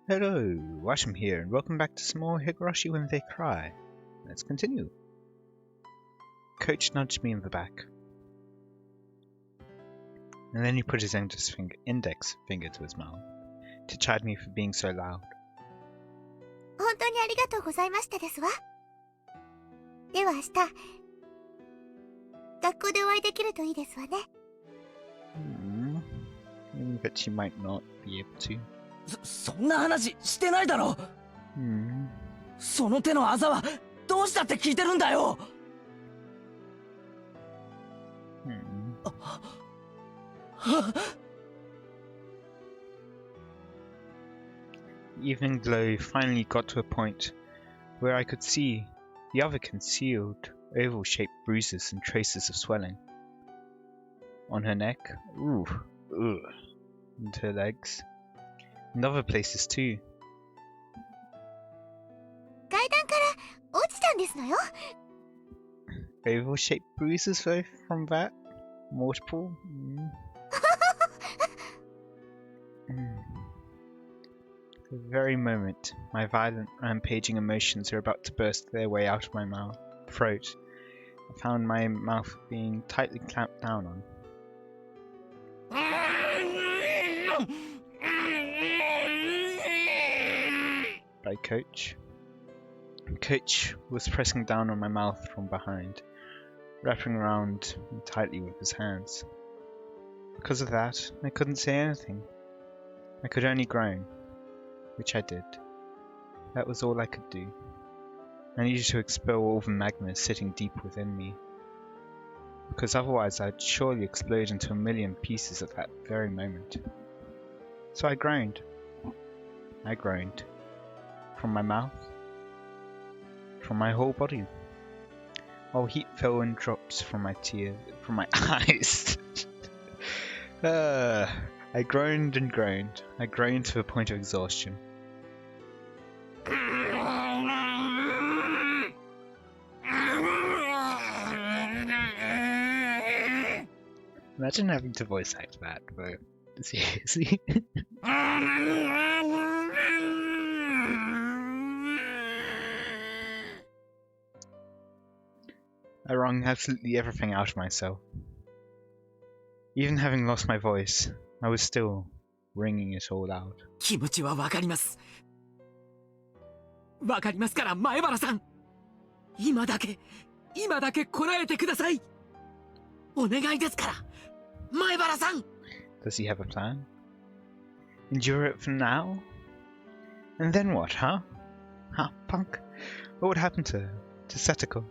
Hello, Washam here, and welcome back to some more Higurashi When They Cry. Let's continue. Coach nudged me in the back, and then he put his index finger to his mouth to chide me for being so loud. 本当にありがとうございましたですわ。では明日、学校でお会いできるといいですわね。But she might not be able to. そんな話してないだろ。その手のあざはどうしたって聞いてるんだよ。Evening glow finally got to a point where I could see the other concealed oval-shaped bruises and traces of swelling on her neck, and her legs, and other places too. 階段から落ちたんですのよ。Oval-shaped bruises though from that? Multiple? The very moment my violent rampaging emotions are about to burst their way out of my throat, I found my mouth being tightly clamped down on. By Coach. Coach was pressing down on my mouth from behind, wrapping around me tightly with his hands. Because of that, I couldn't say anything. I could only groan, which I did. That was all I could do. I needed to expel all the magma sitting deep within me, because otherwise I'd surely explode into a million pieces at that very moment. So I groaned. I groaned. From my mouth. From my whole body. While heat fell in drops from my eyes. I groaned and groaned. I groaned to the point of exhaustion. Imagine having to voice act that, but seriously. I wrung absolutely everything out of myself. Even having lost my voice, I was still wringing it all out. 気持ちはわかります。わかりますから前原さん。今だけこらえてください。お願いですから。前原さん。 Does he have a plan? Endure it for now? And then what, huh? Huh, punk? What would happen to Satoko?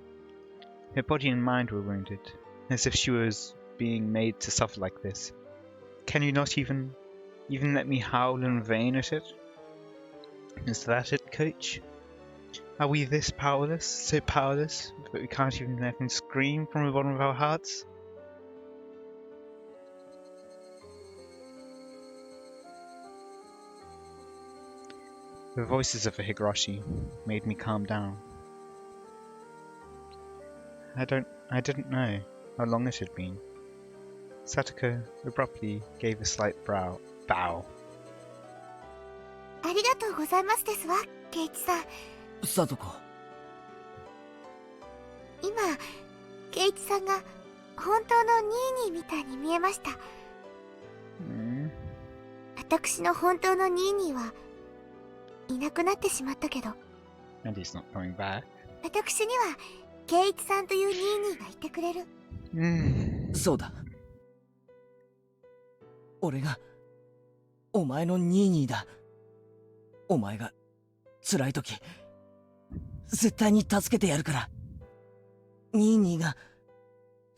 Her body and mind were wounded, as if she was being made to suffer like this. Can you not even let me howl in vain at it? Is that it, Coach? Are we this powerless, so powerless, that we can't even let him scream from the bottom of our hearts? The voices of the Higurashi made me calm down. I didn't know how long it had been. Satoko abruptly gave a slight bow. ありがとうございますですわ、ケイチさん。さとこ。今、ケイチさんが本当のニーニーみたいに見えました。私の本当のニーニーはいなくなってしまったけど。And he's not coming back. 私にはケイチさんというニーニーがいてくれる。そうだ。俺がお前のニーニーだ。お前が辛い時絶対に助けてやるから。ニーニーが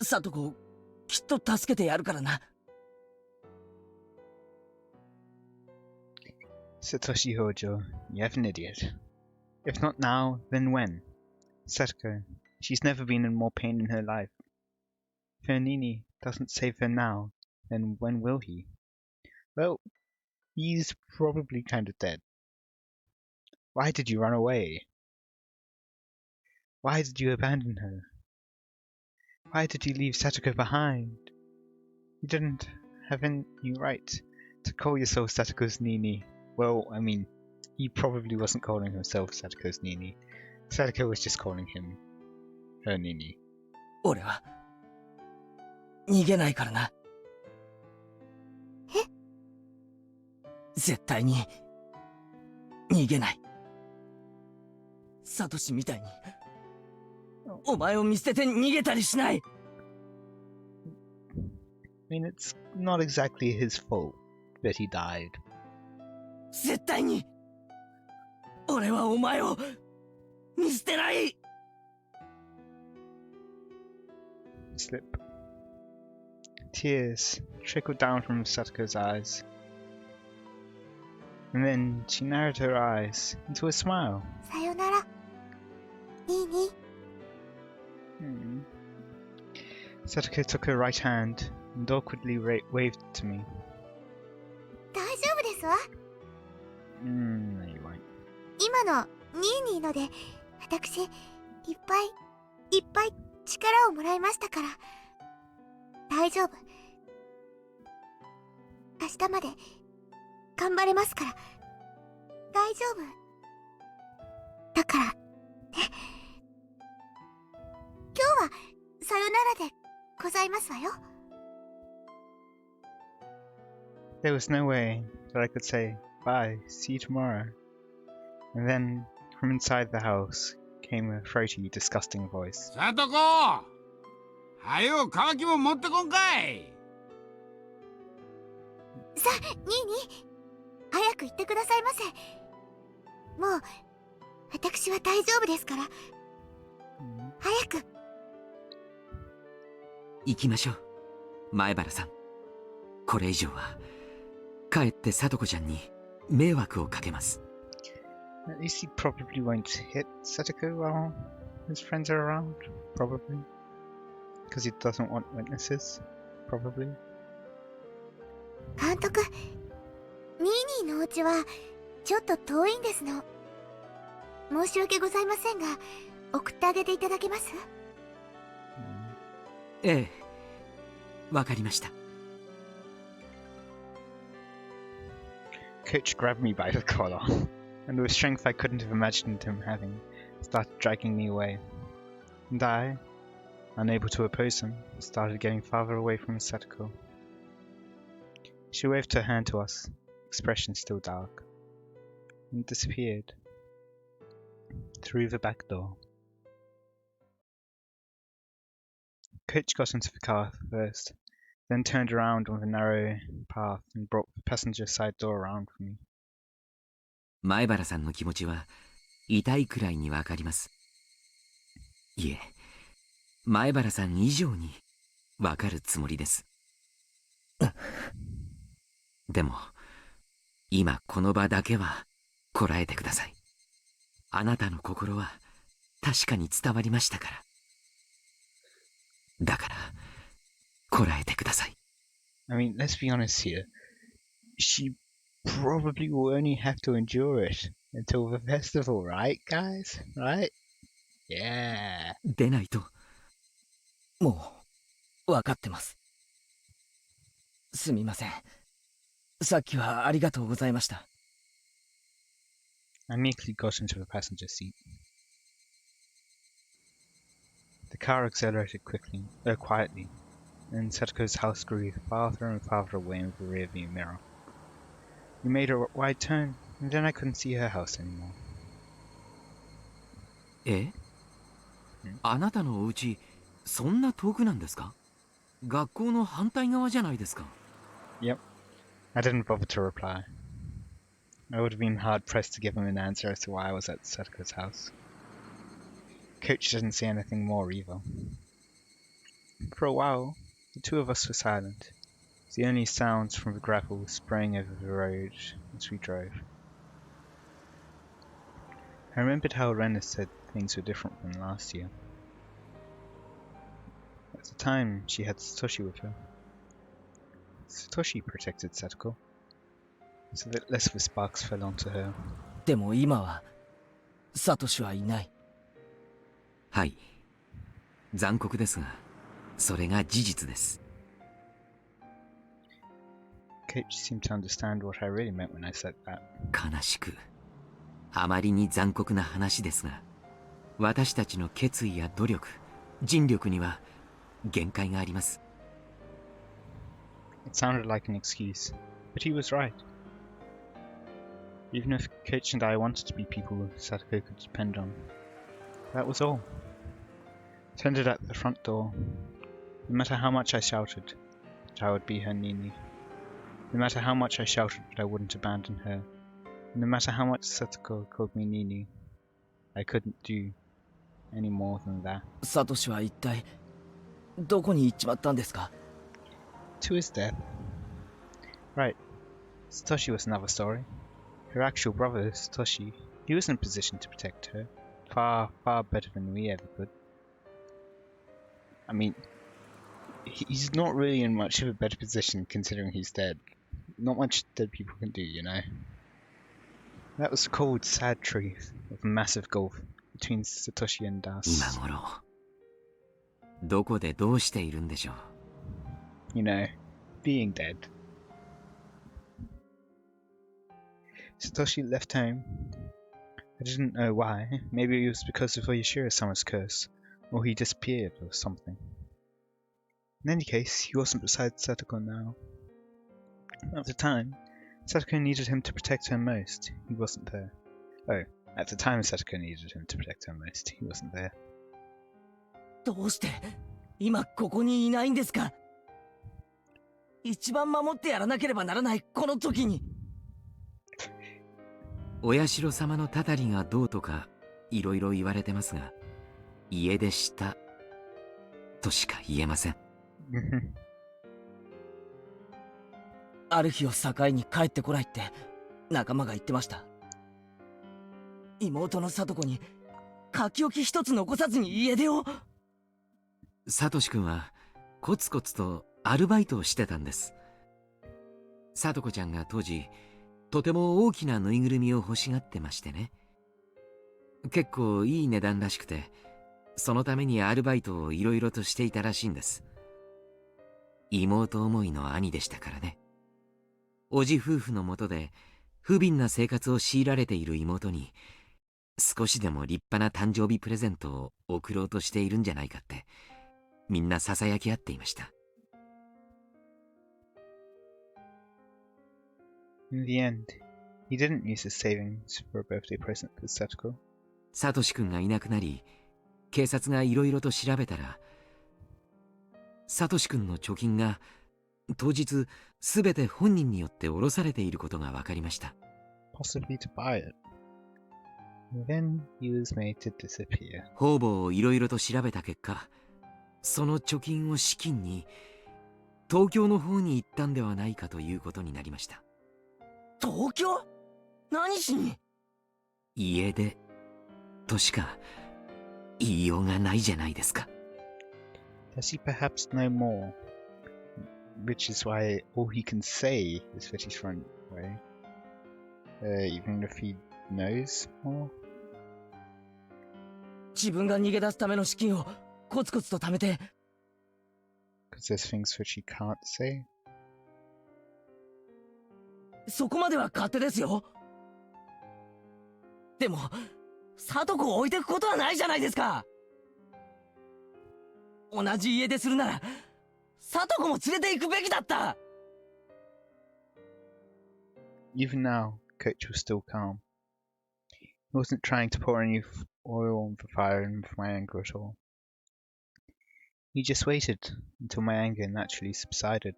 サトコをきっと助けてやるからな。Satoshi Hojo, you have an idiot. If not now, then when? Satoko, she's never been in more pain in her life. If her Nini doesn't save her now, then when will he? Well, he's probably kind of dead. Why did you run away? Why did you abandon her? Why did you leave Satoko behind? You didn't have any right to call yourself Satoko's Nini. Well, I mean, He probably wasn't calling himself Satoko's Nini. Satoko was just calling him her Nini. 俺は逃げないからな。え？絶対に逃げない。サトシみたいにお前を見捨てて逃げたりしない。I mean, it's not exactly his fault that he died. 絶対に俺はお前を見捨てない。Slip. Tears trickled down from Satoko's eyes. And then she narrowed her eyes into a smile. さよなら、ニーニー。Satoko took her right hand and awkwardly waved to me. 大丈夫ですわ。No, you won't. 今のニーニーので、私、いっぱい力をもらいましたから。大丈夫。明日まで頑張れますから。大丈夫。だから、ね。今日はさよならでございますわよ。There was no way that I could say, bye, see you tomorrow. And then, from inside the house, came a throaty, disgusting voice. さとこ、はよ、乾きも持ってこんかい。さあ、ニーニー、早く行ってくださいませ。もう、私は大丈夫ですから。早く。行きましょう、前原さん。これ以上は、かえってさとこちゃんに迷惑をかけます。At least he probably won't hit Satoko while his friends are around. Probably. Because he doesn't want witnesses. Probably. 監督、ニーニーのお家はちょっと遠いんですの。申し訳ございませんが、送ってあげていただけます？ええ、わかりました。Coach grabbed me by the collar, and with strength I couldn't have imagined him having, started dragging me away. And I, unable to oppose him, started getting farther away from Satoko. She waved her hand to us, expression still dark, and disappeared through the back door. Coach got into the car first, then turned around on the narrow path and brought the passenger side door around for me. 前原さんの気持ちは痛いくらいにわかります。いえ、前原さん以上にわかるつもりです。でも、今この場だけはこらえてください。あなたの心は確かに伝わりましたから。だから、こらえてください。I mean, let's be honest here. She probably will only have to endure it until the festival, right, guys? Right? Yeah. でないと。もう分かってます。すみません。さっきはありがとうございました。I meekly got into the passenger seat. The car accelerated quietly, and Satoko's house grew farther and farther away in the rearview mirror. We made a wide turn, and then I couldn't see her house anymore. え？あなたのお家、そんな遠くなんですか？学校の反対側じゃないですか。Yep. I didn't bother to reply. I would have been hard pressed to give him an answer as to why I was at Satoko's house. Coach didn't say anything more either. For a while, the two of us were silent, the only sounds from the gravel spraying over the road as we drove. I remembered how Ren had said things were different from last year. At the time, she had Satoshi with her. Satoshi protected Satoko, so that less of the sparks fell onto her. でも今はサトシはいない。はい。残酷ですが、それが事実です。Coach seemed to understand what I really meant when I said that. 悲しく、あまりに残酷な話ですが、私たちの決意や努力、尽力には限界があります。It sounded like an excuse, but he was right. Even if Coach and I wanted to be people Satoko could depend on, that was all. It ended at the front door. No matter how much I shouted that I would be her Nini, no matter how much I shouted that I wouldn't abandon her, no matter how much Satoko called me Nini, I couldn't do any more than that. サトシは一体どこに行っちまったんですか？ To his death. Right. Satoshi was another story. Her actual brother, Satoshi, he was in a position to protect her. Far, far better than we ever could. I mean, he's not really in much of a better position considering he's dead. Not much dead people can do, you know. That was the cold, sad truth of a massive gulf between Satoshi and 今 us. 頃どこでどうしているんでしょう。 You know, being dead. Satoshi left home. I didn't know why. Maybe it was because of Oyashiro-sama's curse, or he disappeared or something. In any case, he wasn't beside Satoko now. At the time, Satoko needed him to protect her most. He wasn't there. Oh, at the time Satoko needed him to protect her most. He wasn't there. どうして今ここにいないんですか？一番守ってやらなければならないこの時に。お社様のたたりがどうとかいろいろ言われてますが、家出したとしか言えません。ある日を境に帰ってこないって仲間が言ってました。妹の聡子に書き置き一つ残さずに家出を。サトシ君はコツコツとアルバイトをしてたんです。聡子ちゃんが当時とても大きなぬいぐるみを欲しがってましてね。結構いい値段らしくて、そのためにアルバイトをいろいろとしていたらしいんです。妹思いの兄でしたからね。おじ夫婦のもとで不憫な生活を強いられている妹に少しでも立派な誕生日プレゼントを贈ろうとしているんじゃないかってみんなささやき合っていました。 In the end, he didn't use his savings for a birthday present for Satoko. サトシ君がいなくなり、警察がいろいろと調べたら、サトシ君の貯金が当日すべて本人によって下ろされていることが分かりました。 Possibly to buy it. Then he was made to disappear. 方々をいろいろと調べた結果、その貯金を資金に東京の方に行ったんではないかということになりました。東京？何しに？家出としか言いようがないじゃないですか。 Does he perhaps know more? Which is why all he can say is that he's run away. Even if he knows more? 自分が逃げ出すための資金をコツコツと貯めて。 Because there's things which he can't say? そこまでは勝手ですよ。でも聡子を置いてくことはないじゃないですか。同じ家出するなら聡子も連れて行くべきだった。 Even now, Coach was still calm. He wasn't trying to pour any oil on the fire of my anger at all. He just waited until my anger naturally subsided.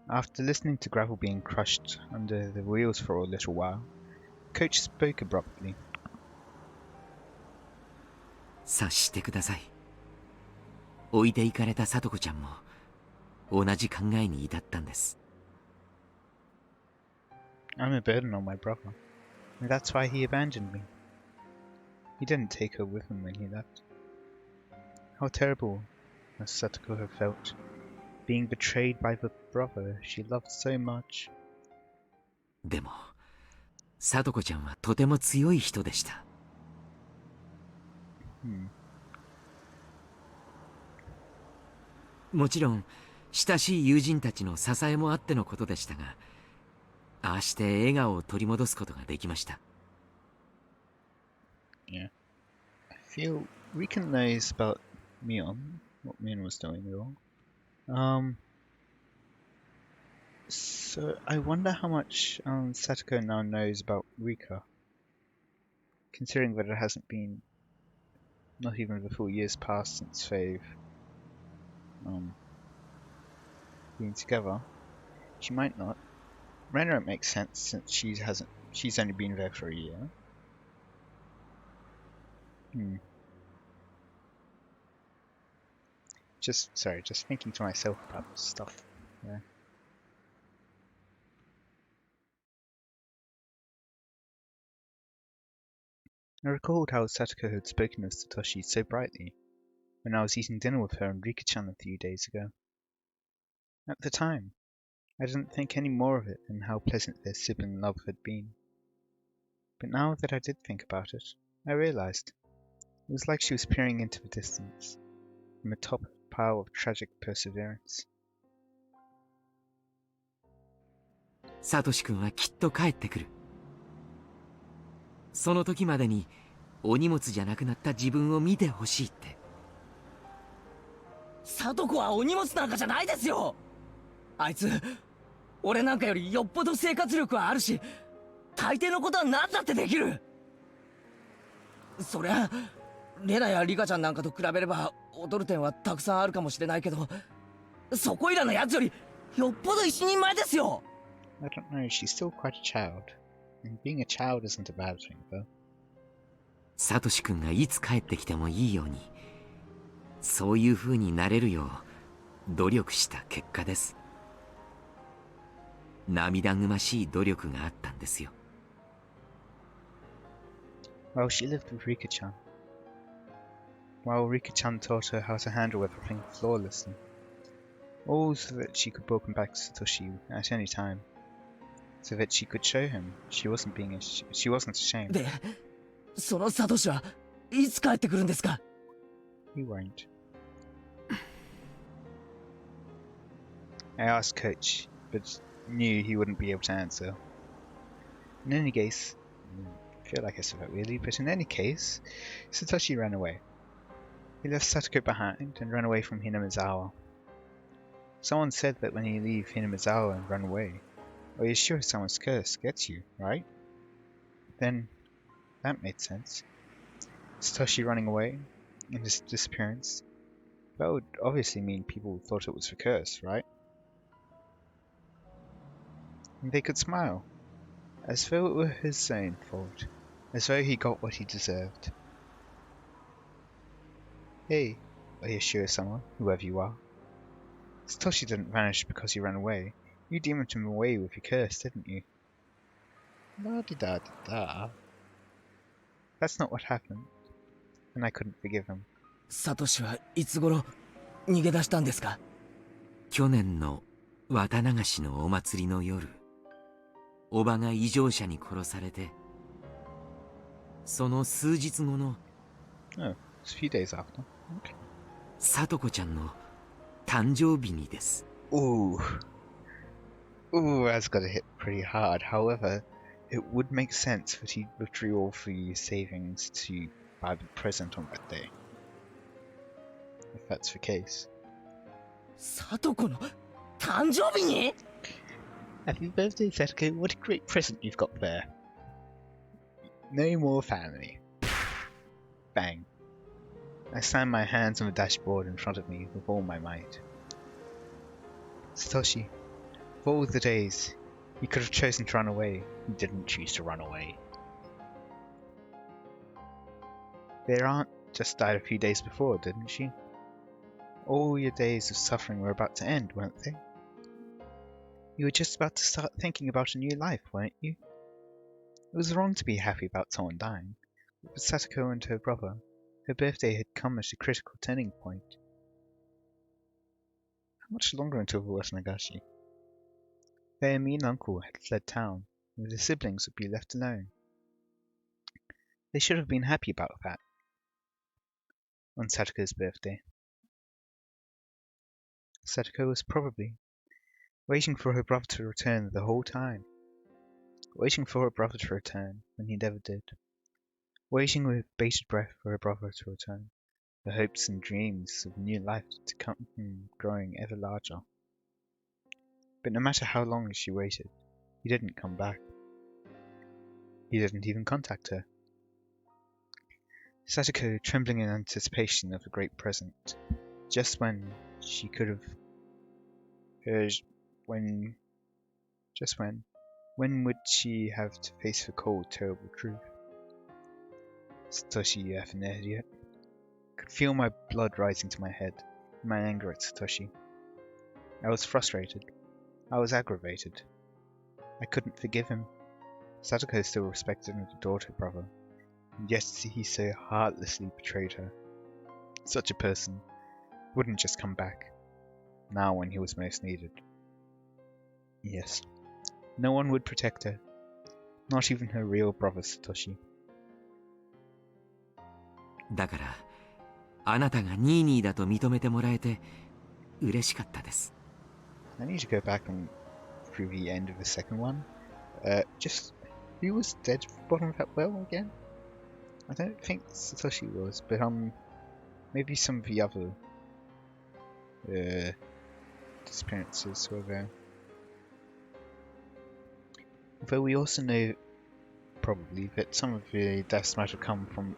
After listening to gravel being crushed under the wheels for a little while, Coach spoke abruptly. 察してください。置いていかれた聡子ちゃんも同じ考えに至ったんです。 I'm a burden on my brother, and that's why he abandoned me. He didn't take her with him when he left. How terrible must Satoko have felt, being betrayed by the brother she loved so much. でも聡子ちゃんはとても強い人でした。もちろん親しい友人たちの支えもあってのことでしたが、ああして笑顔を取り戻すことができました。Yeah. I feel Rika knows about Mion, what Mion was doing wrong. So I wonder how much Satoko now knows about Rika, considering that it hasn't been not even the full years passed since they've been together. She might not. Renner makes sense since she's only been there for a year. Just thinking to myself about stuff. Yeah. I recalled how Satoko had spoken of Satoshi so brightly when I was eating dinner with her and Rika-chan a few days ago. At the time, I didn't think any more of it than how pleasant their sibling love had been. But now that I did think about it, I realized it was like she was peering into the distance from atop a pile of tragic perseverance. サトシ君はきっと帰ってくる。その時までにお荷物じゃなくなった自分を見てほしいって。サトコはお荷物なんかじゃないですよ。あいつ俺なんかよりよっぽど生活力はあるし、大抵のことは何だってできる。そりゃレナやリカちゃんなんかと比べれば劣る点はたくさんあるかもしれないけど、そこいらのやつよりよっぽど一人前ですよ。I don't know, she's still quite a child. And being a child isn't a bad thing, though. サトシ君がいつ帰ってきてもいいように、そういう風になれるよう努力した結果です。涙ぐましい努力があったんですよ。Well, she lived with Rika-chan. While Rika-chan taught her how to handle everything flawlessly. All so that she could welcome back Satoshi at any time. So that she could show him she wasn't ashamed. で、そのサトシはいつ帰ってくるんですか？ He won't. I asked Coach, but knew he wouldn't be able to answer. In any case, I feel like I said that really, but in any case, Satoshi ran away. He left Satoko behind and ran away from Hinamizawa. Someone said that when you leave Hinamizawa and run away, well, you're sure someone's curse gets you, right? Then, that made sense. Satoshi running away, and his disappearance, that would obviously mean people thought it was the curse, right? And they could smile, as though it were his own fault, as though he got what he deserved. Hey, are you sure someone, whoever you are? Satoshi didn't vanish because he ran away. You demoned him away with your curse, didn't you? La-di-da-di-da. That's not what happened, and I couldn't forgive him. サトシはいつ頃逃げ出したんですか？去年の綿流しのお祭りの夜、おばが異常者に殺されて、その数日後の Oh, it's a few days after. Okay. サトコちゃんの誕生日にです。Ooh, that's gotta hit pretty hard. However, it would make sense that he withdrew all the savings to buy the present on that day. If that's the case. サトコの誕生日に？ Happy birthday, Satoko. What a great present you've got there. No more family. Bang. I slammed my hands on the dashboard in front of me with all my might. Satoshi, of all the days, you could have chosen to run away. You didn't choose to run away. Their aunt just died a few days before, didn't she? All your days of suffering were about to end, weren't they? You were just about to start thinking about a new life, weren't you? It was wrong to be happy about someone dying, but with Satoko and her brother, her birthday had come at a critical turning point. How much longer until it was Nagashi? Their mean uncle had fled town, and the siblings would be left alone. They should have been happy about that. On Satoko's birthday. Satoko was probably waiting for her brother to return the whole time. waiting for her brother to return when he never did. Waiting with bated breath for her brother to return, the hopes and dreams of new life to come growing ever larger. But no matter how long she waited, he didn't come back. He didn't even contact her. Satoko, trembling in anticipation of a great present, just when she could have heard when would she have to face the cold, terrible truth? Satoshi, you haven't heard yet. I could feel my blood rising to my head, in my anger at Satoshi. I was frustrated. I was aggravated. I couldn't forgive him. Satoko still respected and adored her brother, and yet he so heartlessly betrayed her. Such a person wouldn't just come back, now when he was most needed. Yes, no one would protect her, not even her real brother Satoshi. だから、あなたがニーニーだと認めてもらえて嬉しかったです。I need to go back and through the end of the second one. Just who was dead at the bottom of that well again? I don't think Satoshi was, but maybe some of the other disappearances were there. Although we also know probably that some of the deaths might have come from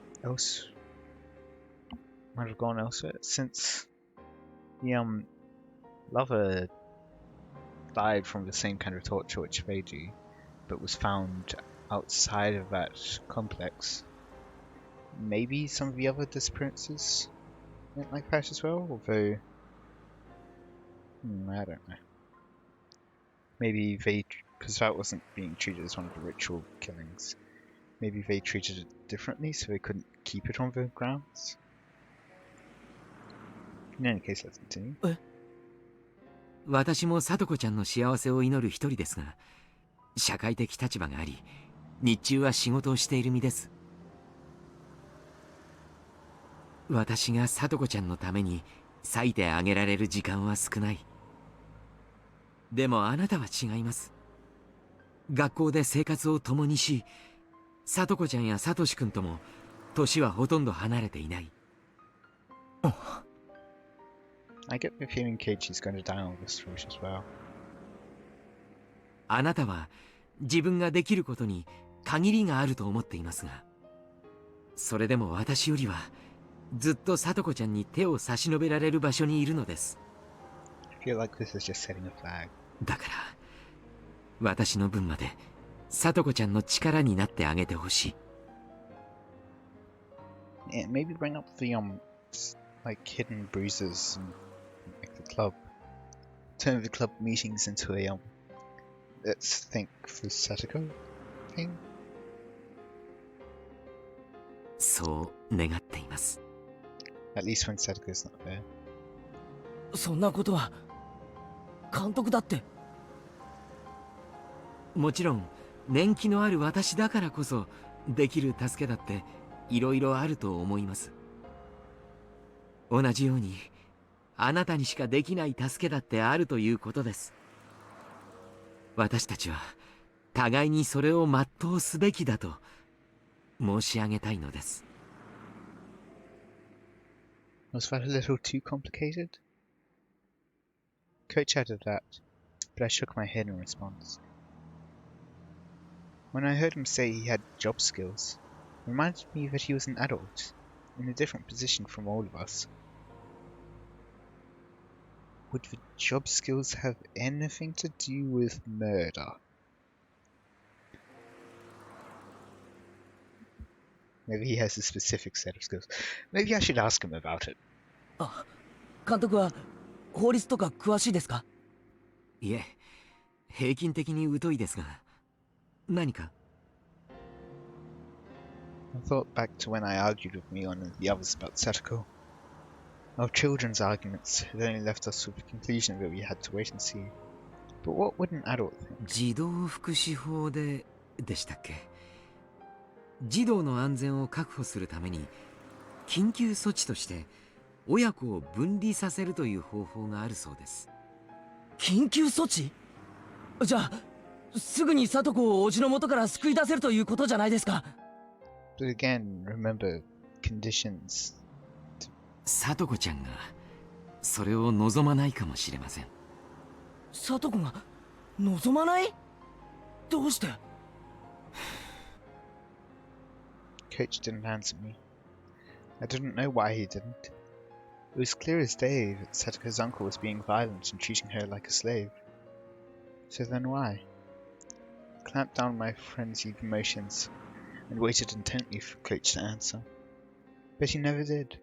might have gone elsewhere, since the lover died from the same kind of torture which they do, but was found outside of that complex. Maybe some of the other disappearances went like that as well, although I don't know. Maybe they, because that wasn't being treated as one of the ritual killings, maybe they treated it differently so they couldn't keep it on the grounds. In any case, let's continue. 私も聡子ちゃんの幸せを祈る一人ですが、社会的立場があり、日中は仕事をしている身です。私が聡子ちゃんのために割いてあげられる時間は少ない。でもあなたは違います。学校で生活を共にし、聡子ちゃんや聡くんとも年はほとんど離れていない。I get the feeling Keiichi's going to die on this route as well. あなたは自分ができることに限りがあると思っていますが、それでも私よりはずっと聡子ちゃんに手を差し伸べられる場所にいるのです。I feel like this is just setting a flag. だから私の分まで聡子ちゃんの力になってあげてほしい。Yeah, maybe bring up the like hidden bruises and like the club. Turn the club meetings into a let's think for Satoko thing. そう願っています。At least when Satoko's not there. そんなことは監督だって。もちろん年季のある私だからこそできる助けだっていろいろあると思います。同じようにあなたにしかできない助けだってあるということです。私たちは互いにそれを全うすべきだと申し上げたいのです。Was that a little too complicated? Coach added that, but I shook my head in response. When I heard him say he had job skills, it reminded me that he was an adult, in a different position from all of us. Would the job skills have anything to do with murder? Maybe he has a specific set of skills. Maybe I should ask him about it. あ、監督は法律とか詳しいですか？いえ、平均的に疎いですが、何か？ I thought back to when I argued with Mion and the others about Satoko. Our children's arguments had only left us with the conclusion that we had to wait and see. But what would an adult think? 児童福祉法でしたっけ？児童の安全を確保するために緊急措置として親子を分離させるという方法があるそうです。緊急措置？じゃあすぐに聡子を叔父の元から救い出せるということじゃないですか。But again, remember conditions. 聡子ちゃんがそれを望まないかもしれません。聡子が望まない？どうして？ Coach didn't answer me. I didn't know why he didn't. It was clear as day that Satoko's uncle was being violent and treating her like a slave. So then why? I clamped down my frenzied emotions and waited intently for Coach to answer. But he never did.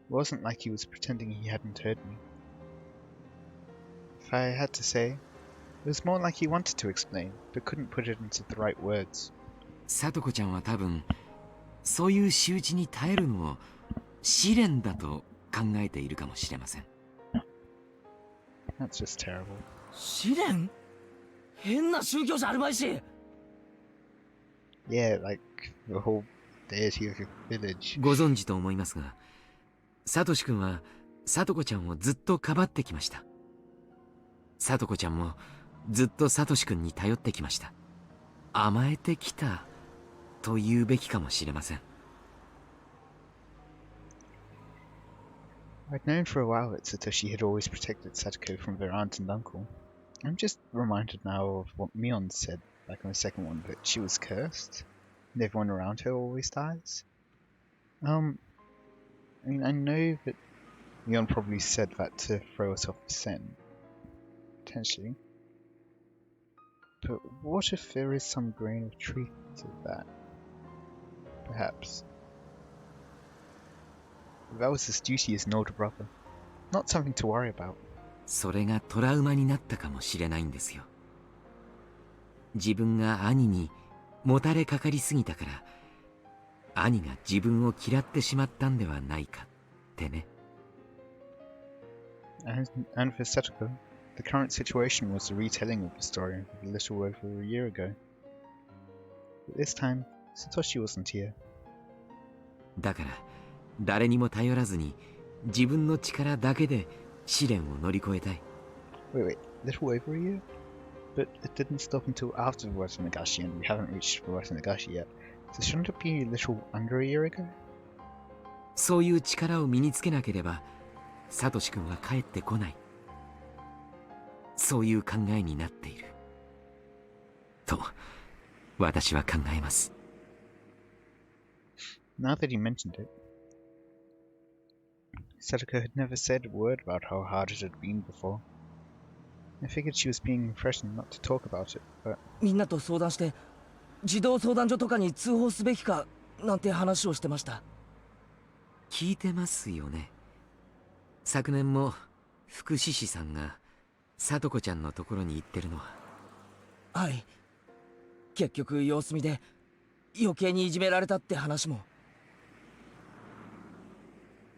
It wasn't like he was pretending he hadn't heard me. If I had to say, it was more like he wanted to explain, but couldn't put it into the right words. 聡子ちゃんは多分そういう仕打ちに耐えるのを試練だと考えているかもしれません。That's just terrible. 試練？変な宗教じゃあるまいし。Yeah, like the whole deity of your village. ご存知と思いますが、サトシ君は聡子ちゃんをずっとかばってきました。聡子ちゃんもずっとサトシ君に頼ってきました。甘えてきたと言うべきかもしれません。I'd known for a while that Satoshi had always protected Satoko from their aunt and uncle. I'm just reminded now of what Mion said back on the second one, that she was cursed, and everyone around her always dies. I mean, I know that Mion probably said that to throw us off the scent, potentially. But what if there is some grain of truth to that? Perhaps. That was his duty as an older brother, not something to worry about. それがトラウマになったかもしれないんですよ。自分が兄にもたれかかりすぎたから兄が自分を嫌ってしまったんではないかってね。And for Setoko, the current situation was a retelling of the story of a little over a year ago. But this time, Satoshi wasn't here. だから誰にも頼らずに自分の力だけで試練を乗り越えたい。Wait, little over a year? But it didn't stop until after the West Nagashi, and we haven't reached the West Nagashi yet. So shouldn't it be a little under a year ago? そういう力を身につけなければサトシ君は帰ってこない。そういう考えになっていると私は考えます。Now that he mentioned it, Satoko had never said a word about how hard it had been before. I figured she was being threatened not to talk about it, but... みんなと相談して児童相談所とかに通報すべきかなんて話をしてました。聞いてますよね。昨年も福祉士さんが聡子ちゃんのところに行ってるのは。はい。結局様子見で余計にいじめられたって話も。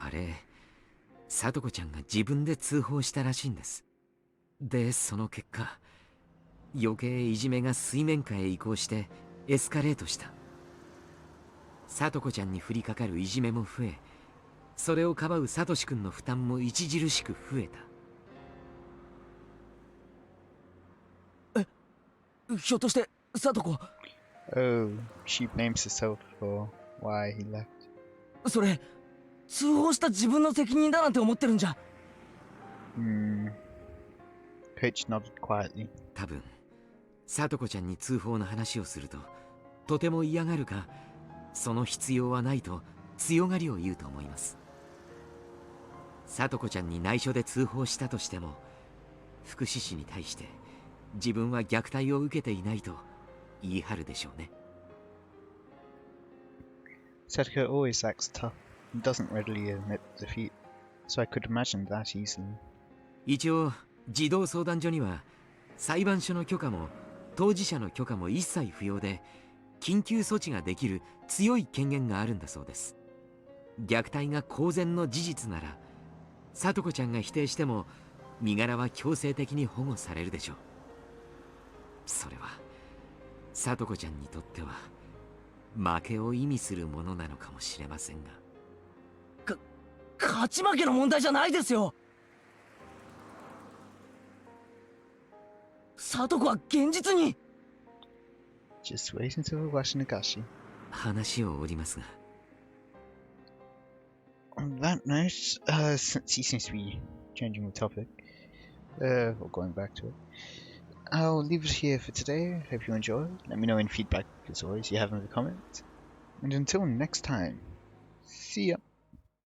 あれ、聡子ちゃんが自分で通報したらしいんです。で、その結果、余計いじめが水面下へ移行してエスカレートした。聡子ちゃんに降りかかるいじめも増え、それをかばうサトシ君の負担も著しく増えた。ひょっとして聡子。Oh, she blames herself for why he left. それ通報した自分の責任だなんて思ってるんじゃ。Coach nodded quietly. 多分聡子ちゃんに通報の話をするととても嫌がるか、その必要はないと強がりを言うと思います。聡子ちゃんに内緒で通報したとしても福祉士に対して自分は虐待を受けていないと言い張るでしょうね。Satoko always acts tough and doesn't readily admit defeat, so I could imagine that easily. 一応児童相談所には裁判所の許可も当事者の許可も一切不要で緊急措置ができる強い権限があるんだそうです。虐待が公然の事実なら聡子ちゃんが否定しても身柄は強制的に保護されるでしょう。それは聡子ちゃんにとっては負けを意味するものなのかもしれませんが。勝ち負けの問題じゃないですよ。サトコは現実に。 Just wait until we watch Nagashi. 話を折りますが。 On that note, since he seems to be changing the topic, or going back to it, I'll leave it here for today. Hope you enjoyed. Let me know any feedback, as always, you have in the comments. And until next time, see ya.